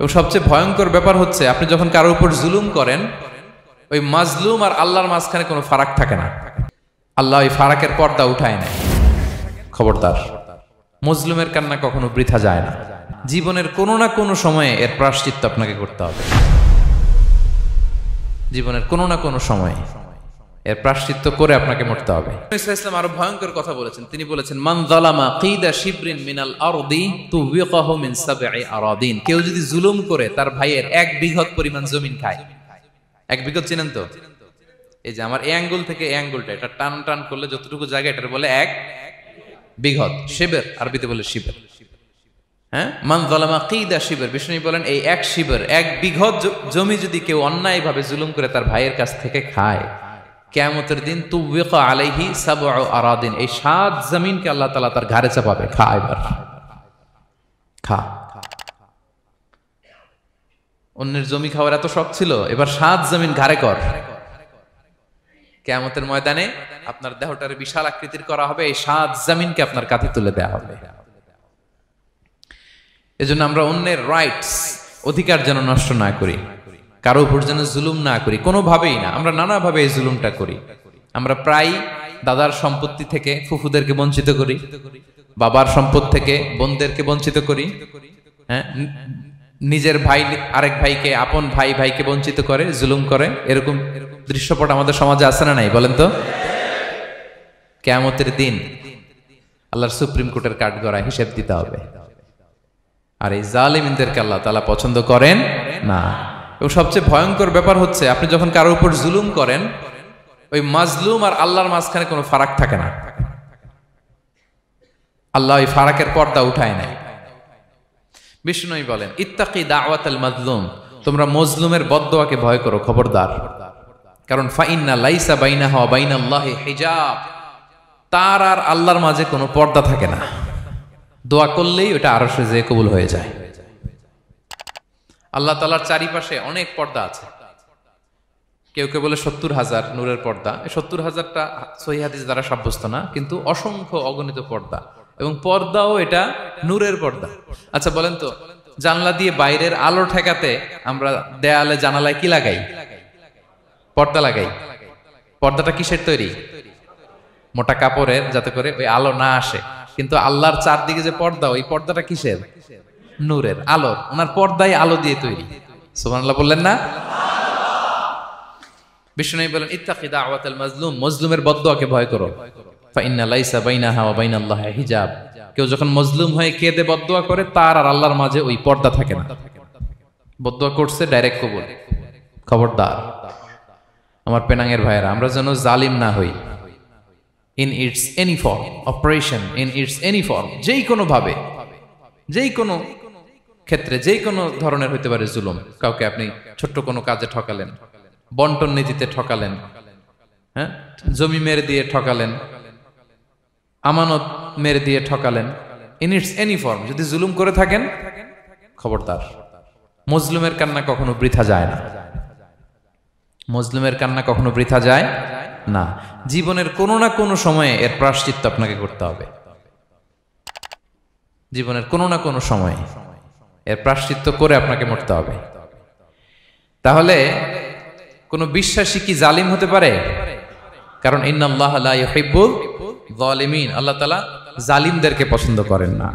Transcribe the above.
এবং সবচেয়ে ভয়ঙ্কর ব্যাপার হচ্ছে আপনি যখন কারোর উপর জুলুম করেন, ওই মাজলুম আর আল্লাহর মাঝখানে কোনো ফারাক থাকে না। আল্লাহ ওই ফারাকের পর্দা উঠায় নেয়। খবরদার, মজলুমের কান্না কখনো বৃথা যায় না। জীবনের কোনো না কোনো সময়ে এর প্রায়শ্চিত্ত আপনাকে করতে হবে। জীবনের কোনো না কোনো সময়ে এর প্রায়শ্চিত্ত করে আপনাকে মরতে হবে। ইসলাম আরো ভয়ঙ্কর কথা বলেছেন। তিনি বলেছেন, মান যালামা কিদা শিবরিন মিনাল আরদি তুবিকাহু মিন সাবঈ আরাদিন। কেউ যদি জুলুম করে তার ভাইয়ের 1 বিঘত পরিমাণ জমিন খায়। 1 বিঘত চিনেন তো? এই যে আমার এই আঙ্গুল থেকে এই আঙ্গুলটা, এটা টান টান করলে যতটুকু জায়গা, এটার বলে 1 বিঘত। শিবের আরবিতে বলে শিবের। হ্যাঁ, মান যালামা কিদা শিবর। বিষ্ণু বলেন এই 1 শিবর, 1 বিঘত জমি যদি কেউ অন্যায়ভাবে জুলুম করে তার ভাইয়ের কাছ থেকে খায়, কিয়ামতের দিন তুবিকা আলাইহি সাবউ আরাদিন, এই 7 জমিনকে আল্লাহ তাআলা তার ঘাড়ে চাপাবে। খা এবার, খা। অন্যের জমি খাওয়ার এত শখ ছিল, এবার 7 জমিন ঘাড়ে কর। কিয়ামতের ময়দানে আপনার দেহটারে বিশাল আকৃতির করা হবে, এই 7 জমিনকে আপনার কাঁধে তুলে দেওয়া হবে। এজন্য আমরা অন্যের রাইটস, অধিকার যেন নষ্ট না করি, কারো উপর যেন জুলুম না করি, কোনোভাবেই না। আমরা নানাভাবে এই জুলুমটা করি। আমরা প্রায় দাদার সম্পত্তি থেকে ফুফুদেরকে বঞ্চিত করি, বাবার সম্পদ থেকে বোনদেরকে বঞ্চিত করি। হ্যাঁ, নিজের ভাই আরেক ভাইকে, আপন ভাই ভাইকে বঞ্চিত করে, জুলুম করে। এরকম দৃশ্যপট আমাদের সমাজে আছে না নাই বলেন তো? কিয়ামতের দিন আল্লাহর সুপ্রিম কোর্টের কাঠগড়ায় হিসেব দিতে হবে। আর এই জালিমদেরকে আল্লাহ তাআলা পছন্দ করেন না। এবং সবচেয়ে ভয়ঙ্কর ব্যাপার হচ্ছে আপনি যখন কারোর উপর জুলুম করেন, ওই মাজলুম আর আল্লাহর মাঝখানে কোনো ফারাক থাকে না। আল্লাহ ওই ফারাকের পর্দা উঠায় নেয়। বিষ্ণুই বলেন, ইত্তাকি দাওয়াতাল মাজলুম, তোমরা মজলুমের বদদোয়াকে ভয় করো, খবরদার। কারণ ফাইন্না লাইসা বাইনাহা ওয়া বাইনাল্লাহি হিজাব, তার আর আল্লাহর মাঝে কোনো পর্দা থাকে না। দোয়া করলেই ওটা আরশে যেয়ে কবুল হয়ে যায়। আল্লাহ তাআলার চারিপাশে অনেক পর্দা আছে। কেউ কেউ বলে 70,000 নূরের পর্দা। 70,000টা সহিহ হাদিস দ্বারা সাব্যস্ত না, কিন্তু অসংখ্য অগণিত পর্দা, এবং পর্দাও এটা নূরের পর্দা। আচ্ছা বলেন তো, জানলা দিয়ে বাইরের আলো ঠেকাতে আমরা দেয়ালে জানালায় কি লাগাই? পর্দা লাগাই। পর্দাটা কিসের তৈরি? মোটা কাপড়ের, যাতে করে ওই আলো না আসে। কিন্তু আল্লাহর চারদিকে যে পর্দা, ওই পর্দাটা কিসের? নূরের, আলোর। ওনার পর্দায় আলো দিয়ে তৈরি। সুবহানাল্লাহ বললেন না? বিষ্ণু বলেন, ইত্তাকি দাওয়াতাল মাজলুম, মজলুমের বদদোয়াকে ভয় করো। ফাইন্না লাইসা বাইনাহা ওয়া বাইনাল্লাহি হিজাব, কেউ যখন মজলুম হয়ে কেঁদে বদদোয়া করে, তার আর আল্লাহর মাঝে ওই পর্দা থাকে না। বদদোয়া করছে, ডাইরেক্ট কবুল। খবরদার আমার পেনাঙ্গের ভাইয়েরা, আমরা যেন জালিম না হই। In it's any form, operation in it's any form, যেই কোনো ভাবে, যেই কোনো ক্ষেত্রে, যেই কোনো ধরনের হইতে পারে জুলুম। কাউকে আপনি ছোট্ট কোনো কাজে ঠকালেন, বন্টন নীতিতে ঠকালেন, হ্যাঁ, জমি মেরে দিয়ে ঠকালেন, আমানত মেরে দিয়ে ঠকালেন, ইন ইটস এনি ফর্ম যদি জুলুম করে থাকেন, খবরদার, মজলুমের কান্না কখনো বৃথা যায় না। মজলুমের কান্না কখনো বৃথা যায় না। জীবনের কোনো না কোনো সময়ে এর প্রায়শ্চিত্ত আপনাকে করতে হবে। জীবনের কোনো না কোনো সময়ে এর প্রায়শ্চিত্ত করে আপনাকে মরতে হবে। তাহলে কোন বিশ্বাসী কি জালিম হতে পারে? কারণ ইন্নাল্লাহা লা ইউহিব্বুল যালিমিন, আল্লাহ তাআলা জালিমদেরকে পছন্দ করেন না।